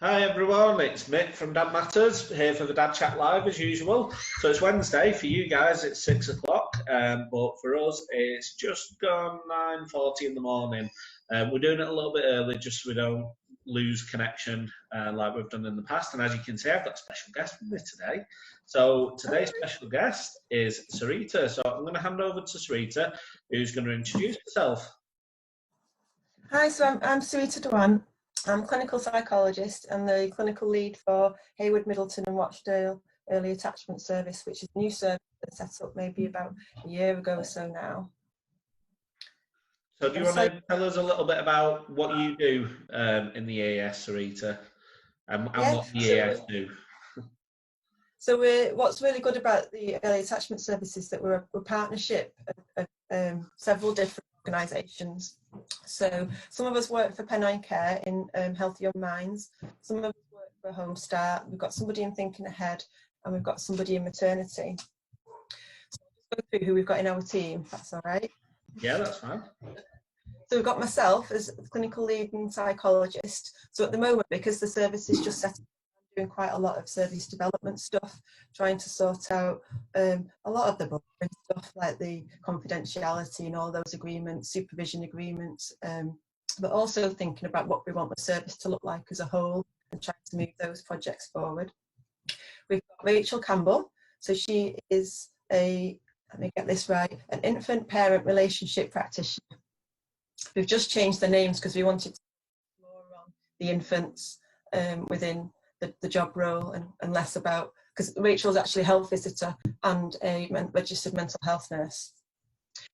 Hi everyone, it's Mick from Dad Matters, here for the Dad Chat Live as usual. So it's Wednesday, for you guys it's 6 o'clock, but for us it's just gone 9:40 in the morning. We're doing it a little bit early just so we don't lose connection like we've done in the past. And as you can see, I've got a special guest with me today. So today's special guest is Sarita. So I'm going to hand over to Sarita, who's going to introduce herself. Hi, so I'm Sarita Dewan. I'm a clinical psychologist and the clinical lead for Hayward, Middleton and Rochdale Early Attachment Service, which is a new service that set up maybe about a year ago or so now. So do you want to tell us a little bit about what you do in the EAS, Sarita, and what the EAS do? So what's really good about the Early Attachment Service is that we're a partnership of several different organisations. So some of us work for Pennine Care in Healthy Young Minds, some of us work for Home Start, we've got somebody in Thinking Ahead, and we've got somebody in maternity. So I'll just go through who we've got in our team, if that's all right. Yeah, that's fine. So we've got myself as clinical lead and psychologist. So at the moment, because the service is just set up, I'm doing quite a lot of service development stuff, trying to sort out a lot of the boring stuff like the confidentiality and all those agreements, supervision agreements, but also thinking about what we want the service to look like as a whole and trying to move those projects forward. We've got Rachel Campbell. So she is let me get this right, an infant-parent relationship practitioner. We've just changed the names because we wanted to focus more on the infants within the job role and less about, because Rachel's actually a health visitor and a registered mental health nurse.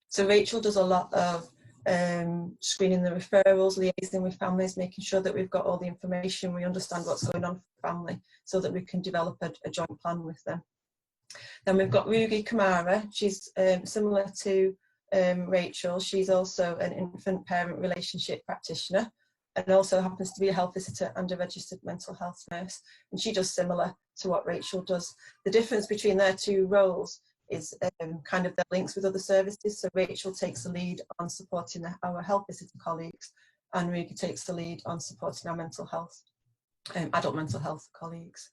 So Rachel does a lot of screening the referrals, liaising with families, making sure that we've got all the information, we understand what's going on for the family so that we can develop a joint plan with them. Then we've got Rugi Kamara. She's similar to Rachel. She's also an infant parent relationship practitioner and also happens to be a health visitor and a registered mental health nurse. And she does similar to what Rachel does. The difference between their two roles is kind of their links with other services. So Rachel takes the lead on supporting our health visitor colleagues and Rugi takes the lead on supporting our mental health, adult mental health colleagues.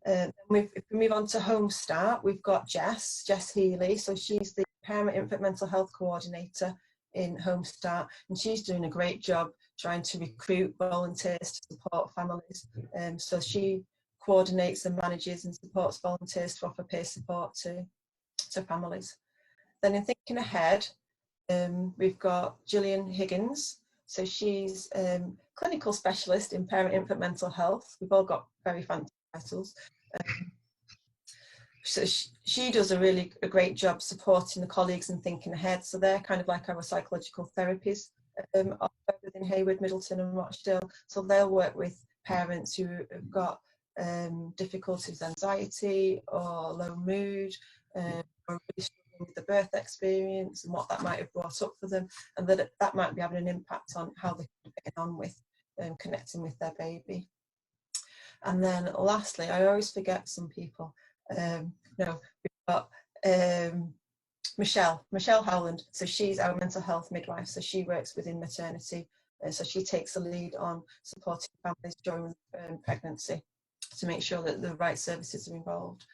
If we move on to Home Start, we've got Jess Healy. So she's the Parent Infant Mental Health Coordinator in Home Start, and she's doing a great job trying to recruit volunteers to support families. So she coordinates and manages and supports volunteers to offer peer support to families. Then in Thinking Ahead, we've got Gillian Higgins. So she's clinical specialist in parent infant mental health. We've all got very fancy titles. So she does a great job supporting the colleagues and Thinking Ahead. So they're kind of like our psychological therapies within Hayward, Middleton and Rochdale. So they'll work with parents who have got difficulties, anxiety or low mood, or really struggling with the birth experience and what that might have brought up for them, and that might be having an impact on how they're getting on with connecting with their baby. And then lastly, I always forget some people. We've got Michelle Howland. So she's our mental health midwife. So she works within maternity. So she takes the lead on supporting families during pregnancy to make sure that the right services are involved.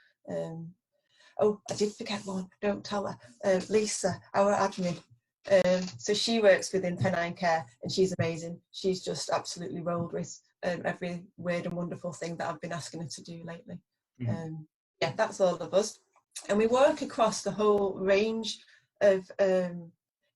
Oh, I did forget one. Don't tell her. Lisa, our admin. So she works within Pennine Care and she's amazing. She's just absolutely rolled with every weird and wonderful thing that I've been asking her to do lately. Yeah, that's all of us. And we work across the whole range of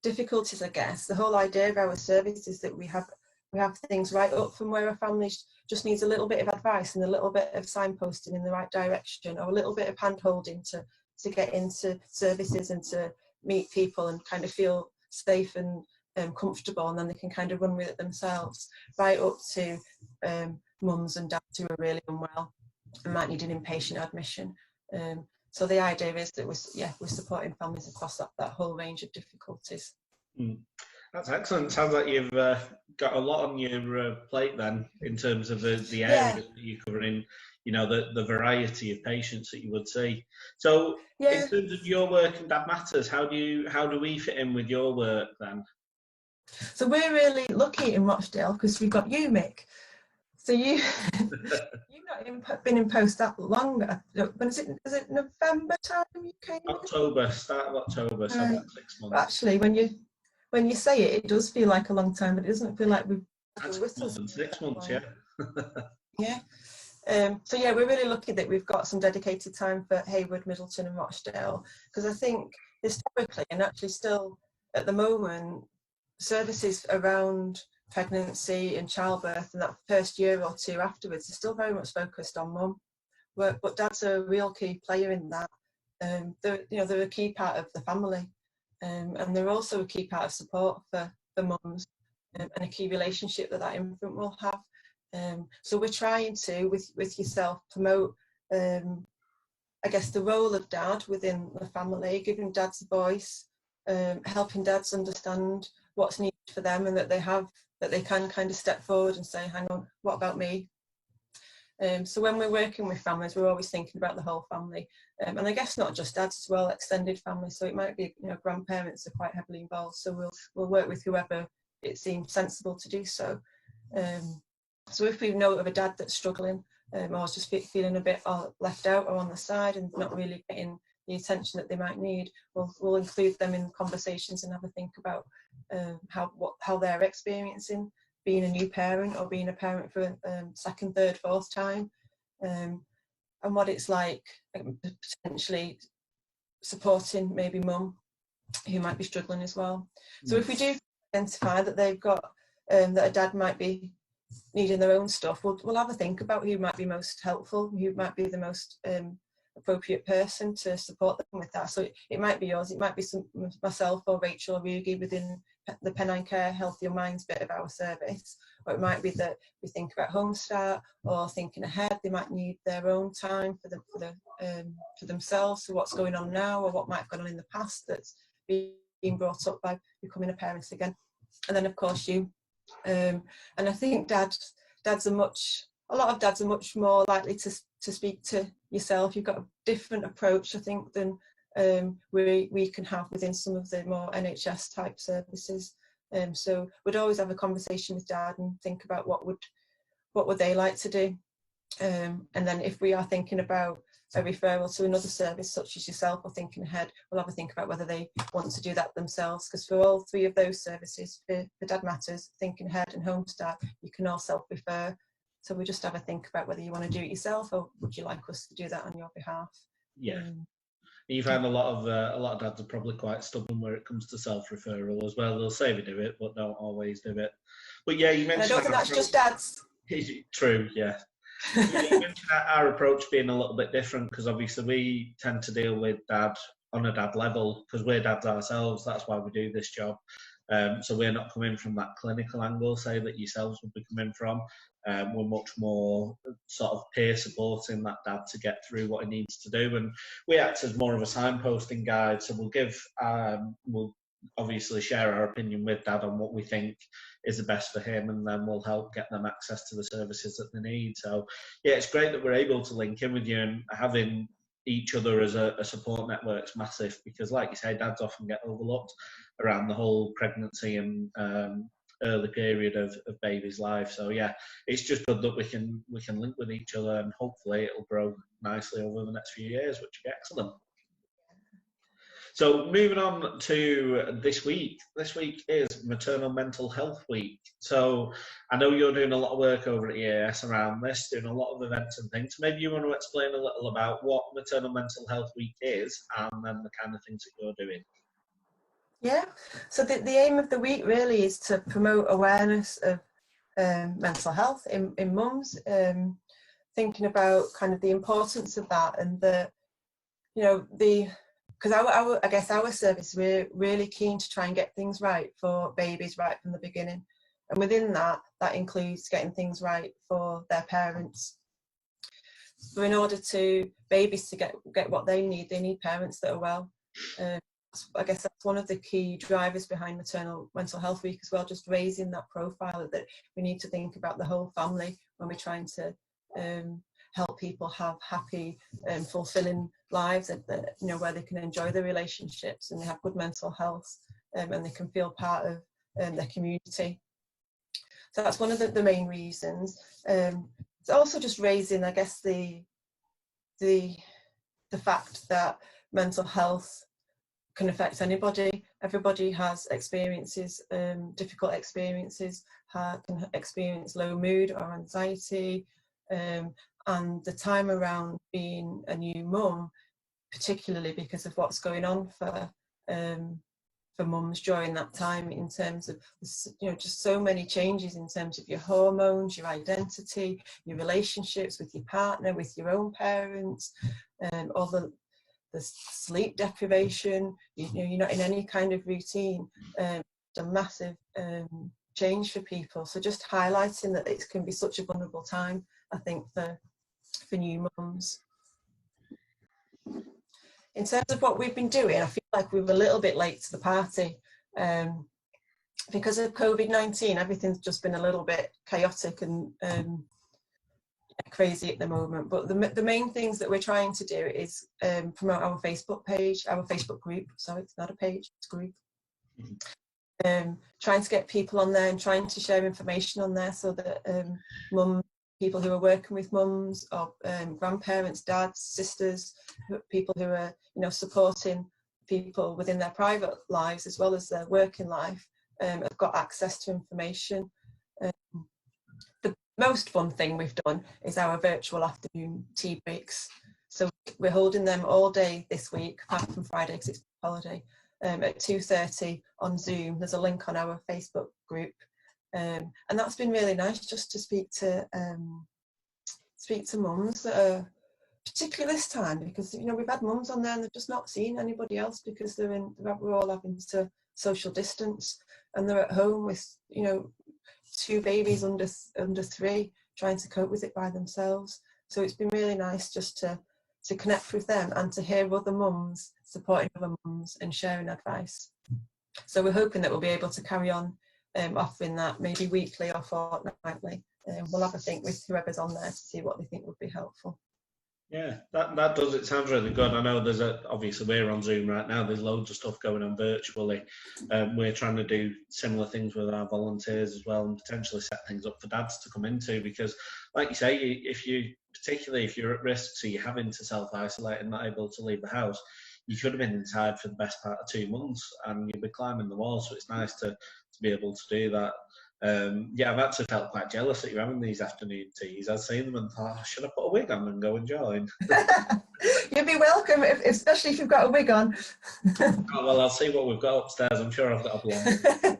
difficulties, I guess. The whole idea of our service is that we have things right up from where a family just needs a little bit of advice and a little bit of signposting in the right direction, or a little bit of hand-holding to get into services and to meet people and kind of feel safe and comfortable, and then they can kind of run with it themselves, right up to mums and dads who are really unwell and might need an inpatient admission. So the idea is that we're supporting families across that whole range of difficulties. That's excellent. Sounds like you've got a lot on your plate then, in terms of the areas that you're covering, the variety of patients that you would see. So in terms of your work and Dad Matters, how do we fit in with your work then? So we're really lucky in Rochdale because we've got you, Mick. So you've not been in post that long. When is it November time you came in? October, start of October, so about 6 months. Actually, when you say it, it does feel like a long time, but it doesn't feel like we've been with more us than 6 months, long. yeah. Yeah. So yeah, we're really lucky that we've got some dedicated time for Hayward, Middleton and Rochdale, because I think historically and actually still at the moment, services around pregnancy and childbirth and that first year or two afterwards are still very much focused on mum. But dad's a real key player in that. They're a key part of the family, and they're also a key part of support for mums, and a key relationship that infant will have. So we're trying to, with yourself, promote, I guess, the role of dad within the family, giving dads a voice, helping dads understand what's needed for them, and that they can kind of step forward and say, hang on, what about me? So when we're working with families, we're always thinking about the whole family, and I guess not just dads as well, extended family. So it might be, grandparents are quite heavily involved. So we'll work with whoever it seems sensible to do so. So if we know of a dad that's struggling, or just feeling a bit left out or on the side and not really getting the attention that they might need, we'll include them in conversations and have a think about how they're experiencing being a new parent or being a parent for second, third, fourth time, and what it's like potentially supporting maybe mum who might be struggling as well. So if we do identify that they've got that a dad might be needing their own stuff, we'll have a think about who might be most helpful, who might be the most appropriate person to support them with that. So it might be yours, it might be myself or Rachel or Rugi within the Pennine Care Healthy Your Minds bit of our service, or it might be that we think about Home Start, or thinking ahead, they might need their own time for themselves, so what's going on now or what might have gone on in the past that's being brought up by becoming a parent again. And then of course you, and I think a lot of dads are much more likely to speak to yourself. You've got a different approach, I think, than we can have within some of the more NHS type services. So we'd always have a conversation with dad and think about what would they like to do. And then if we are thinking about a referral to another service such as yourself or thinking ahead, we'll have a think about whether they want to do that themselves, because for all three of those services, for Dad Matters, Thinking Ahead and Home Start, you can all self-refer. So we just have a think about whether you want to do it yourself or would you like us to do that on your behalf. Yeah. You find a lot of dads are probably quite stubborn where it comes to self-referral as well. They'll say they do it, but don't always do it. But yeah, you mentioned. And I don't think that's just dads. True, yeah. You mentioned our approach being a little bit different, because obviously we tend to deal with dad on a dad level because we're dads ourselves. That's why we do this job. So we're not coming from that clinical angle, say, that yourselves would be coming from. We're much more sort of peer supporting that dad to get through what he needs to do, and we act as more of a signposting guide. So we'll obviously share our opinion with dad on what we think is the best for him, and then we'll help get them access to the services that they need. So yeah, it's great that we're able to link in with you, and having each other as a support network's massive, because like you say, dads often get overlooked around the whole pregnancy and early period of baby's life. So yeah, it's just good that we can link with each other, and hopefully it'll grow nicely over the next few years, which will be excellent. So moving on to this week. This week is Maternal Mental Health Week. So I know you're doing a lot of work over at EAS around this, doing a lot of events and things. Maybe you want to explain a little about what Maternal Mental Health Week is and then the kind of things that you're doing. Yeah, so the aim of the week really is to promote awareness of mental health in mums, thinking about kind of the importance of that, and because I guess our service, we're really keen to try and get things right for babies right from the beginning, and within that includes getting things right for their parents. So in order to babies to get what they need parents that are well. I guess that's one of the key drivers behind Maternal Mental Health Week as well, just raising that profile that we need to think about the whole family when we're trying to help people have happy and fulfilling lives, where they can enjoy their relationships and they have good mental health, and they can feel part of their community. So that's one of the main reasons. It's also just raising, I guess, the fact that mental health can affect anybody. Everybody has experiences, difficult experiences, can experience low mood or anxiety, and the time around being a new mum, particularly because of what's going on for mums during that time, in terms of, you know, just so many changes in terms of your hormones, your identity, your relationships with your partner, with your own parents, all the sleep deprivation. You know, you're not in any kind of routine. It's a massive change for people. So just highlighting that it can be such a vulnerable time, I think, for new mums. In terms of what we've been doing, I feel like we were a little bit late to the party. Because of COVID-19, everything's just been a little bit chaotic and crazy at the moment. But the main things that we're trying to do is promote our Facebook page, our Facebook group. Sorry, it's not a page, it's a group. Trying to get people on there and trying to share information on there, so that people who are working with mums, or grandparents, dads, sisters, people who are, you know, supporting people within their private lives as well as their working life, have got access to information. The most fun thing we've done is our virtual afternoon tea breaks. So we're holding them all day this week, apart from Friday because it's holiday, at 2:30 on Zoom. There's a link on our Facebook group. And that's been really nice, just to speak to mums that are, particularly this time, because, you know, we've had mums on there and they've just not seen anybody else because we're all having to social distance, and they're at home with, you know, 2 babies under 3, trying to cope with it by themselves. So it's been really nice just to connect with them and to hear other mums supporting other mums and sharing advice. So we're hoping that we'll be able to carry on offering that, maybe weekly or fortnightly. We'll have a think with whoever's on there to see what they think would be helpful. Yeah, that does. It sounds really good. I know obviously we're on Zoom right now. There's loads of stuff going on virtually. We're trying to do similar things with our volunteers as well, and potentially set things up for dads to come into, because, like you say, particularly if you're at risk, so you're having to self-isolate and not able to leave the house, you could have been inside for the best part of 2 months and you'd be climbing the walls. So it's nice to be able to do that. Yeah, I've actually felt quite jealous that you're having these afternoon teas. I've seen them and thought, should I put a wig on and go and join? You'd be welcome, especially if you've got a wig on. Oh, well, I'll see what we've got upstairs. I'm sure I've got a blonde.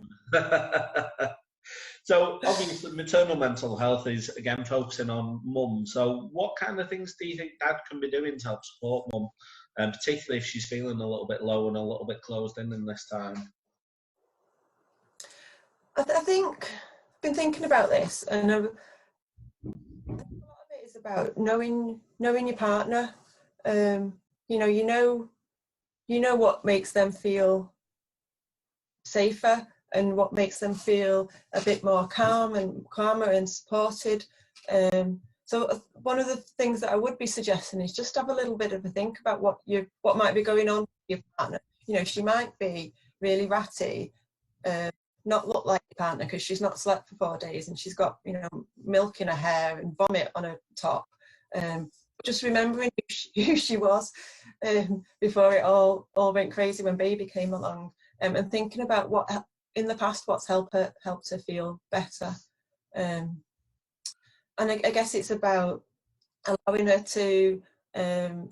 So obviously maternal mental health is, again, focusing on mum. So what kind of things do you think dad can be doing to help support mum, and particularly if she's feeling a little bit low and a little bit closed in this time? I think I've been thinking about this, and a lot of it is about knowing your partner. You know what makes them feel safer and what makes them feel a bit more calmer and supported. So one of the things that I would be suggesting is just have a little bit of a think about what might be going on with your partner. You know, she might be really ratty, not look like your partner because she's not slept for 4 days and she's got, you know, milk in her hair and vomit on her top. Just remembering who she was before it all went crazy when baby came along, and thinking about what in the past what's helped her feel better. And I guess it's about allowing her to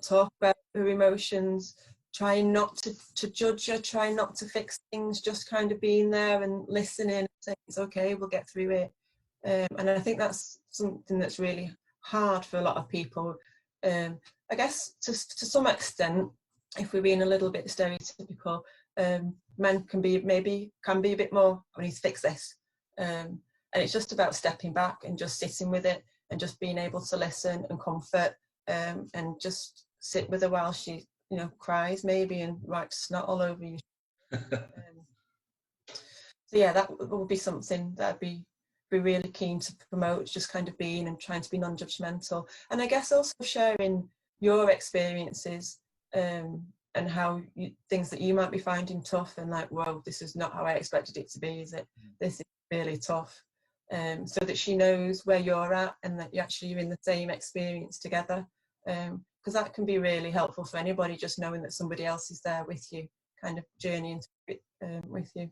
talk about her emotions, trying not to judge her, trying not to fix things, just kind of being there and listening and saying it's okay, we'll get through it. And I think that's something that's really hard for a lot of people. I guess to some extent, if we're being a little bit stereotypical, men can be a bit more, I need to fix this. And it's just about stepping back and just sitting with it and just being able to listen and comfort, and just sit with her while she, you know, cries maybe and wipes snot all over you. So yeah, that would be something that I'd be really keen to promote, just kind of being and trying to be non-judgmental. And I guess also sharing your experiences, and how things that you might be finding tough, and like, well, this is not how I expected it to be, is it? This is really tough. so that she knows where you're at and that you're in the same experience together. Because that can be really helpful for anybody, just knowing that somebody else is there with you, kind of journeying through it with you.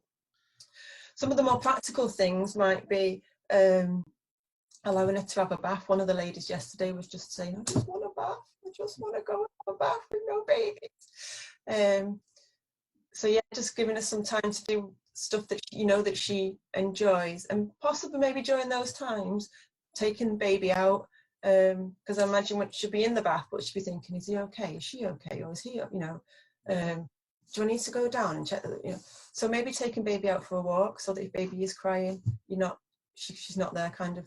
Some of the more practical things might be allowing her to have a bath. One of the ladies yesterday was just saying, I just want a bath. I just want to go and have a bath with no babies. So yeah, just giving her some time to do stuff that that she enjoys, and possibly maybe during those times taking the baby out, because I imagine when she'll be in the bath, but she'll be thinking, is he okay? Is she okay? Or is he, do I need to go down and check that, so maybe taking baby out for a walk, so that if baby is crying, she's not there kind of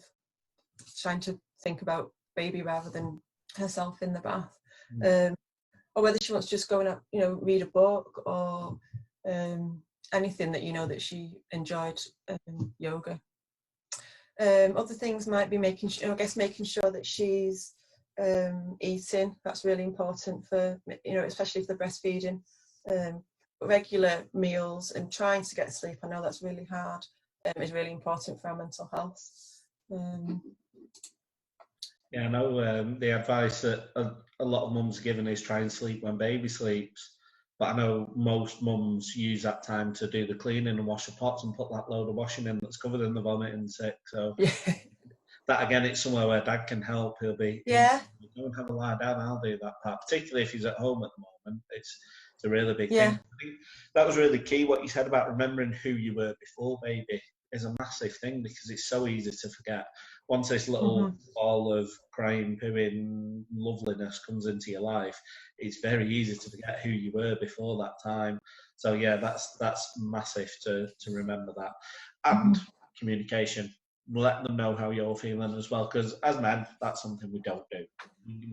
trying to think about baby rather than herself in the bath. Or whether she wants to just go and read a book, or anything that that she enjoyed, yoga. Other things might be making sure that she's eating. That's really important for especially if they're breastfeeding. Regular meals and trying to get sleep. I know that's really hard. Is really important for our mental health. Yeah, I know the advice that a lot of mums are given is try and sleep when baby sleeps. But I know most mums use that time to do the cleaning and wash the pots and put that load of washing in that's covered in the vomit and sick. So that again, it's somewhere where dad can help. He'll be, go and have a lie down, I'll do that part. Particularly if he's at home at the moment. It's a really big thing. I think that was really key, what you said about remembering who you were before baby is a massive thing, because it's so easy to forget. Once this little ball of crying, pooing loveliness comes into your life, it's very easy to forget who you were before that time. So yeah, that's massive to remember that. And communication. Let them know how you're feeling as well, because as men, that's something we don't do.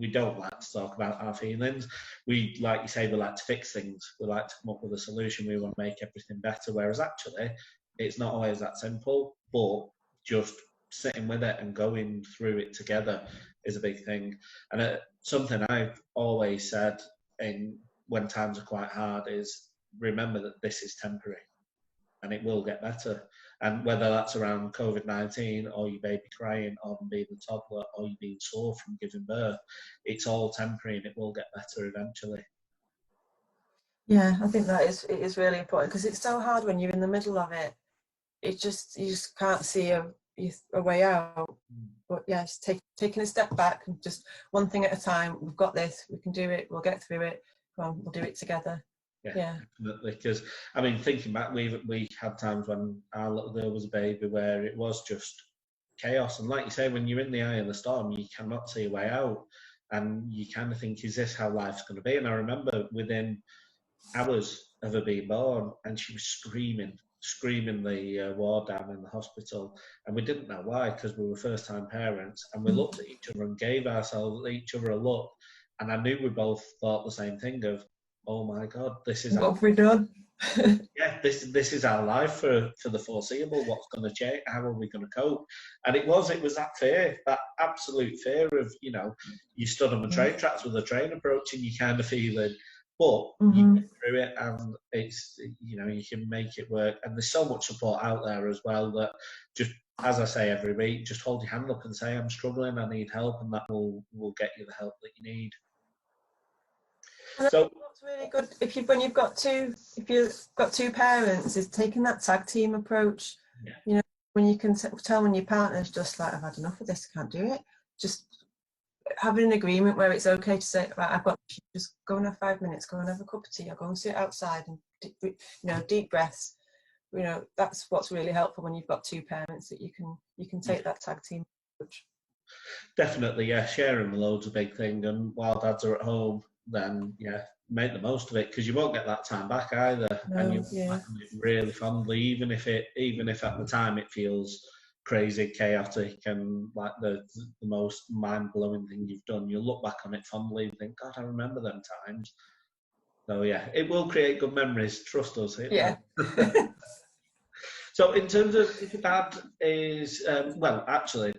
We don't like to talk about our feelings. We, like you say, we like to fix things. We like to come up with a solution. We want to make everything better, whereas actually it's not always that simple, but just sitting with it and going through it together is a big thing. And something I've always said when times are quite hard is remember that this is temporary and it will get better. And whether that's around COVID-19 or your baby crying or being a toddler or you being sore from giving birth, it's all temporary and it will get better eventually. Yeah, I think it is really important, because it's so hard when you're in the middle of it. You just can't see a way out. But yeah, just taking a step back and just one thing at a time. We've got this. We can do it. We'll get through it. Come on, we'll do it together. Yeah. Definitely. Because I mean, thinking back, we had times when our little girl was a baby where it was just chaos. And like you say, when you're in the eye of the storm, you cannot see a way out, and you kind of think, is this how life's going to be? And I remember within hours of her being born, and she was screaming the ward down in the hospital, and we didn't know why, because we were first-time parents, and we looked at each other and gave each other a look, and I knew we both thought the same thing of, oh my God, this is what have we done? Yeah, this is our life for the foreseeable. What's going to change? How are we going to cope? And it was that fear, that absolute fear of, you stood on the train tracks with a train approaching, you kind of feeling, but you get through it, and it's, you can make it work. And there's so much support out there as well, that just, as I say every week, just hold your hand up and say, I'm struggling, I need help, and that will get you the help that you need. So what's really good if you've got two parents is taking that tag team approach. Yeah. When you can tell when your partner's just like, I've had enough of this, I can't do it. Just having an agreement where it's okay to say, right, I've got to just go and have 5 minutes, go and have a cup of tea, or go and sit outside and deep breaths. That's what's really helpful when you've got two parents, that you can take that tag team approach. Definitely, yeah. Sharing the load's a big thing, and while dads are at home, then make the most of it, because you won't get that time back either. No, and you'll look back on it really fondly, even if at the time it feels crazy, chaotic, and like the most mind-blowing thing you've done. You'll look back on it fondly and think, God, I remember them times. So yeah, it will create good memories. Trust us. So in terms of if your dad is, actually,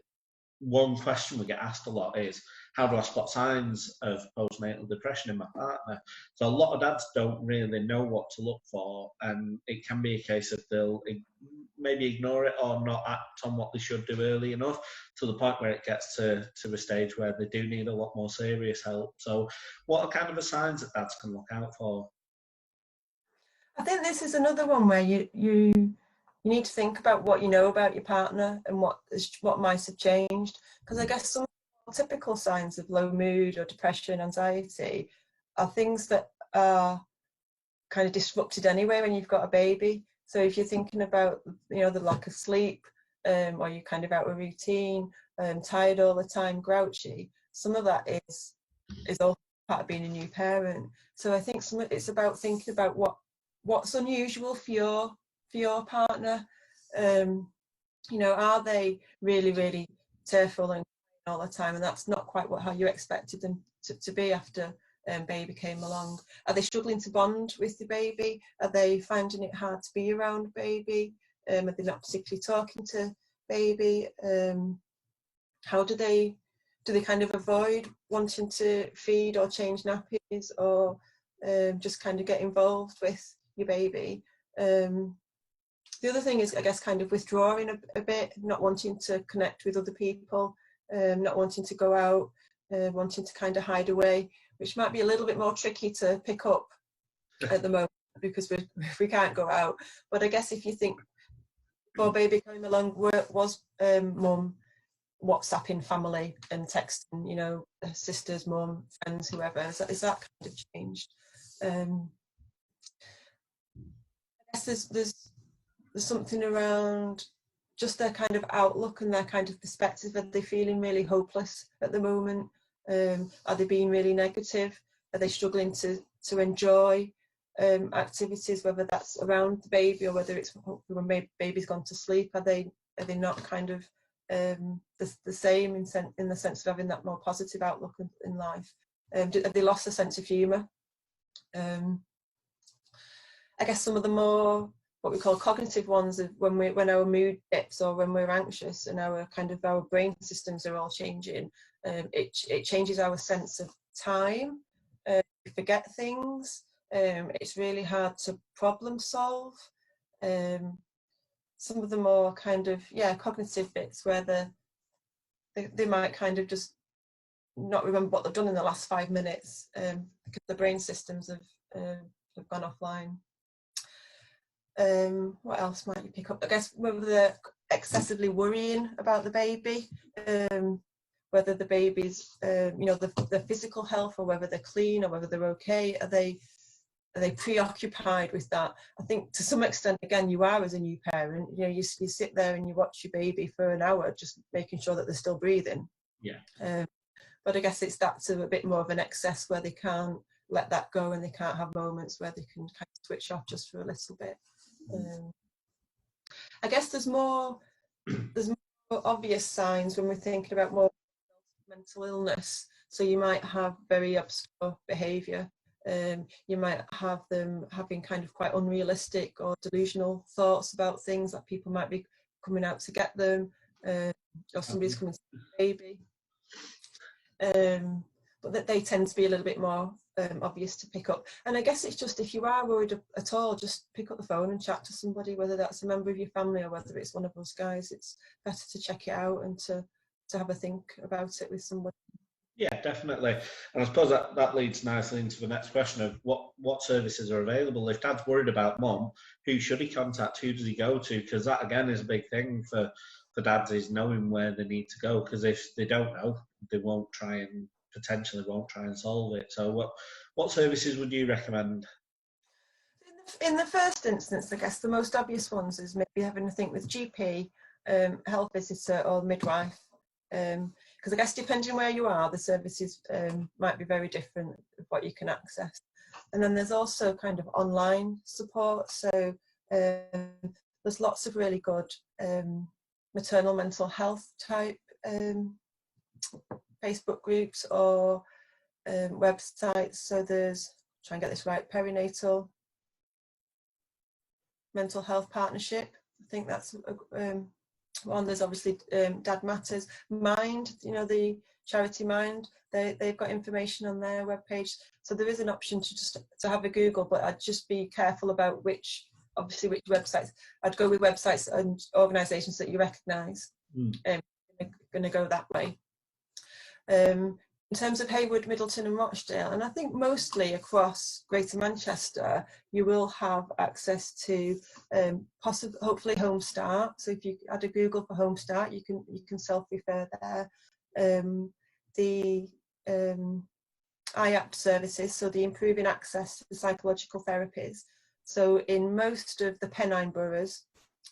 one question we get asked a lot is, how do I spot signs of postnatal depression in my partner? So a lot of dads don't really know what to look for, and it can be a case of they'll maybe ignore it or not act on what they should do early enough, to the point where it gets to a stage where they do need a lot more serious help. So what are kind of the signs that dads can look out for? I think this is another one where you need to think about what you know about your partner and what might have changed. Because I guess some typical signs of low mood or depression, anxiety, are things that are kind of disrupted anyway when you've got a baby. So if you're thinking about, you know, the lack of sleep, or you're kind of out of routine, tired all the time, grouchy, some of that is also part of being a new parent. So I think it's about thinking about what's unusual for your partner. You know, are they really, really tearful and all the time, and that's not quite how you expected them to be after baby came along? Are they struggling to bond with the baby? Are they finding it hard to be around baby? Are they not particularly talking to baby? How do they kind of avoid wanting to feed or change nappies, or just kind of get involved with your baby? The other thing is, I guess, kind of withdrawing a bit, not wanting to connect with other people, not wanting to go out, wanting to kind of hide away, which might be a little bit more tricky to pick up at the moment because we can't go out. But I guess if you think, before baby came along, was mum WhatsApping family and texting, you know, sisters, mum, friends, whoever, is that kind of changed? I guess there's something around just their kind of outlook and their kind of perspective. Are they feeling really hopeless at the moment? Are they being really negative? Are they struggling to enjoy activities, whether that's around the baby or whether it's when baby's gone to sleep? Are they not kind of the same in the sense of having that more positive outlook in life? Have they lost a sense of humour? I guess some of the more what we call cognitive ones of when our mood dips or when we're anxious and our brain systems are all changing, it changes our sense of time. We forget things. It's really hard to problem solve. Some of the more kind of cognitive bits where they might kind of just not remember what they've done in the last 5 minutes because the brain systems have gone offline. What else might you pick up? I guess whether they're excessively worrying about the baby, whether the baby's, you know, the physical health, or whether they're clean, or whether they're okay. Are they preoccupied with that? I think to some extent, again, you are as a new parent. You know, you sit there and you watch your baby for an hour, just making sure that they're still breathing. Yeah. But I guess it's that to a bit more of an excess where they can't let that go and they can't have moments where they can kind of switch off just for a little bit. I guess there's more obvious signs when we're thinking about more mental illness. So you might have very obscure behaviour. You might have them having kind of quite unrealistic or delusional thoughts about things, that people might be coming out to get them, or somebody's coming to get the baby. But that they tend to be a little bit more obvious to pick up. And I guess it's just, if you are worried at all, just pick up the phone and chat to somebody, whether that's a member of your family or whether it's one of us guys. It's better to check it out and to have a think about it with somebody. Yeah, definitely. And I suppose that leads nicely into the next question of what services are available. If dad's worried about mum, who should he contact? Who does he go to? Because that, again, is a big thing for dads, is knowing where they need to go. Because if they don't know, they potentially won't try and solve it. So what services would you recommend? In the first instance, I guess the most obvious ones is maybe having a think with GP, health visitor or midwife. Because I guess depending where you are, the services might be very different of what you can access. And then there's also kind of online support. So there's lots of really good maternal mental health type Facebook groups or websites. So there's, try and get this right, Perinatal Mental Health Partnership. I think that's one. There's obviously Dad Matters, Mind, you know, the charity Mind. They've got information on their webpage. So there is an option to have a Google, but I'd just be careful about which obviously which websites. I'd go with websites and organisations that you recognise. Going to go that way. In terms of Hayward, Middleton and Rochdale, and I think mostly across Greater Manchester, you will have access to hopefully Home Start. So if you add a Google for Home Start, you can self-refer there. The IAP services, so the improving access to psychological therapies. So in most of the Pennine boroughs,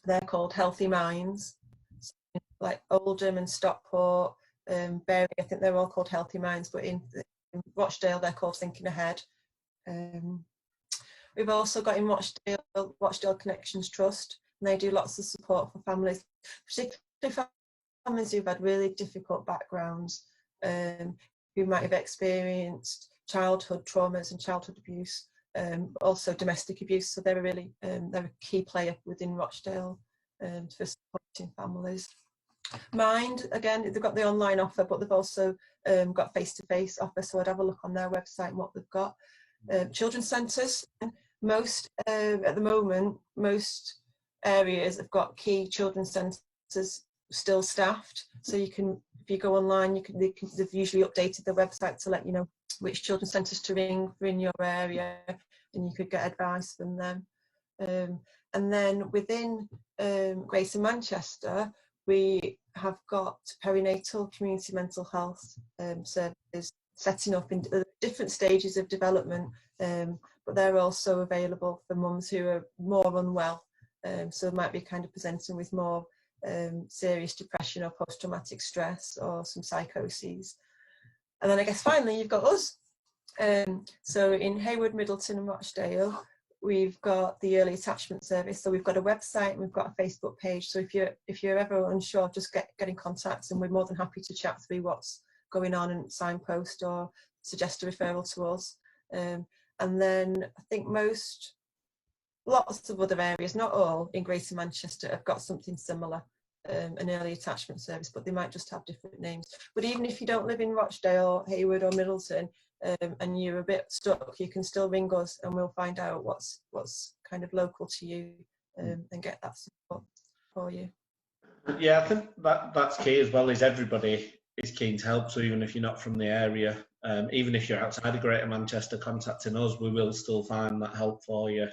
they're called Healthy Minds. So like Oldham and Stockport, Bury, I think they're all called Healthy Minds, but in Rochdale they're called Thinking Ahead. We've also got in Rochdale Connections Trust, and they do lots of support for families, particularly for families who've had really difficult backgrounds, who might have experienced childhood traumas and childhood abuse, also domestic abuse. So they're a key player within Rochdale for supporting families. Mind, again, they've got the online offer, but they've also got face-to-face offer, so I'd have a look on their website and what they've got. Children's centres, at the moment, most areas have got key children's centres still staffed, so you can, if you go online, they've usually updated their website to let you know which children's centres to ring for in your area, and you could get advice from them. And then within Greater Manchester, we have got perinatal community mental health services setting up in different stages of development, but they're also available for mums who are more unwell, so might be kind of presenting with more serious depression or post-traumatic stress or some psychoses. And then I guess finally you've got us. So in Hayward, Middleton and Rochdale, we've got the early attachment service. So we've got a website and we've got a Facebook page. So if you're ever unsure, just get in contact, and we're more than happy to chat through what's going on and signpost or suggest a referral to us. And then I think lots of other areas, not all, in Greater Manchester have got something similar, an early attachment service, but they might just have different names. But even if you don't live in Rochdale, Hayward or Middleton, and you're a bit stuck, you can still ring us and we'll find out what's kind of local to you, and get that support for you. Yeah, I think that's key as well, is everybody is keen to help. So even if you're not from the area, even if you're outside of Greater Manchester, contacting us, we will still find that help for you.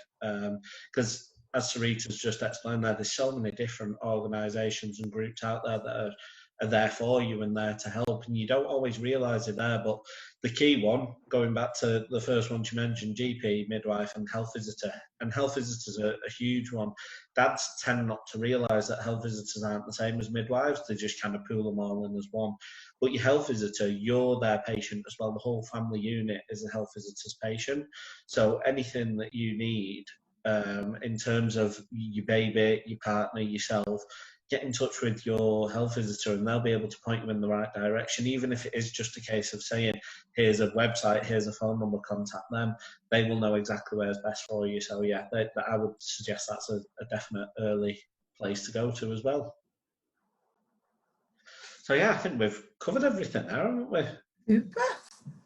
Because as Sarita's just explained there's so many different organisations and groups out there that are there for you and there to help, and you don't always realise it there. But the key one, going back to the first one you mentioned, GP, midwife and health visitor, and health visitors are a huge one. Dads tend not to realise that health visitors aren't the same as midwives, they just kind of pool them all in as one. But your health visitor, you're their patient as well. The whole family unit is a health visitor's patient. So anything that you need in terms of your baby, your partner, yourself, get in touch with your health visitor and they'll be able to point you in the right direction, even if it is just a case of saying, here's a website, here's a phone number, contact them. They will know exactly where's best for you. So yeah, I would suggest that's a definite early place to go to as well. So yeah, I think we've covered everything there, haven't we? Super.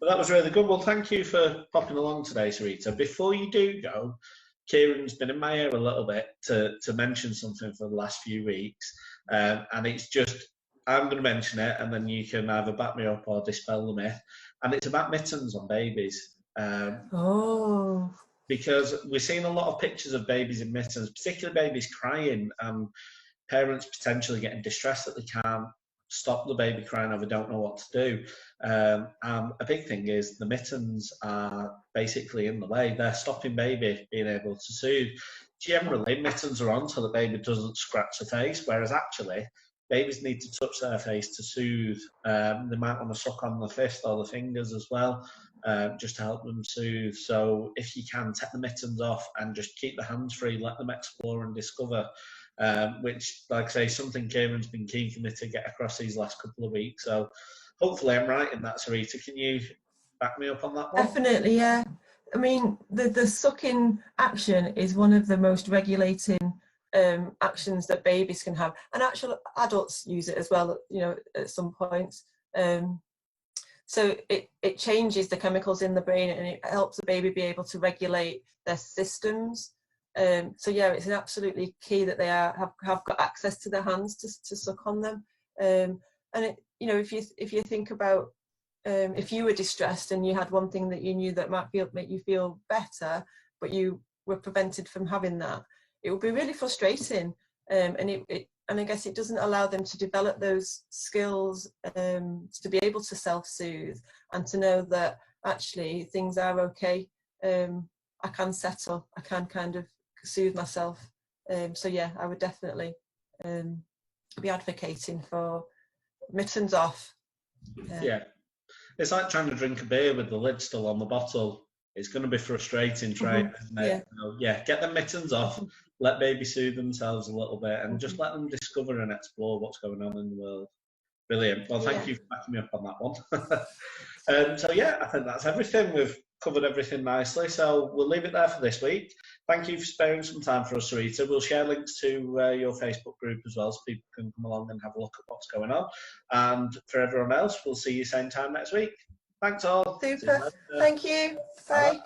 But that was really good. Well, thank you for popping along today, Sarita. Before you do go, Kieran's been in my ear a little bit to mention something for the last few weeks, and it's just, I'm going to mention it and then you can either back me up or dispel the myth, and it's about mittens on babies. Because we're seeing a lot of pictures of babies in mittens, particularly babies crying, and parents potentially getting distressed that they can't stop the baby crying or they don't know what to do. A big thing is the mittens are basically in the way. They're stopping baby being able to soothe. Generally, mittens are on so the baby doesn't scratch the face, whereas actually babies need to touch their face to soothe. They might want to suck on the fist or the fingers as well, just to help them soothe. So if you can, take the mittens off and just keep the hands free, let them explore and discover. Which, like I say, something Kieran's been keen for me to get across these last couple of weeks. So hopefully I'm right in that, Sarita. Can you back me up on that one? Definitely, yeah. I mean, the sucking action is one of the most regulating actions that babies can have, and actual adults use it as well, you know, at some points. So it changes the chemicals in the brain and it helps the baby be able to regulate their systems. So yeah, it's absolutely key that they have got access to their hands to suck on them. And it, you know, if you think about if you were distressed and you had one thing that you knew that might make you feel better, but you were prevented from having that, it would be really frustrating. And I guess it doesn't allow them to develop those skills to be able to self-soothe and to know that actually things are okay. I can settle, I can kind of soothe myself. So yeah, I would definitely be advocating for mittens off. Yeah. It's like trying to drink a beer with the lid still on the bottle. It's going to be frustrating trying, isn't it? Yeah. So, yeah, get the mittens off, let baby soothe themselves a little bit, and just let them discover and explore what's going on in the world. Brilliant. Well, thank you for backing me up on that one. So, yeah, I think that's everything. We've covered everything nicely, so we'll leave it there for this week. Thank you for sparing some time for us, Sarita. We'll share links to your Facebook group as well, so people can come along and have a look at what's going on. And for everyone else, we'll see you same time next week. Thanks all. Super. Thank you. Bye.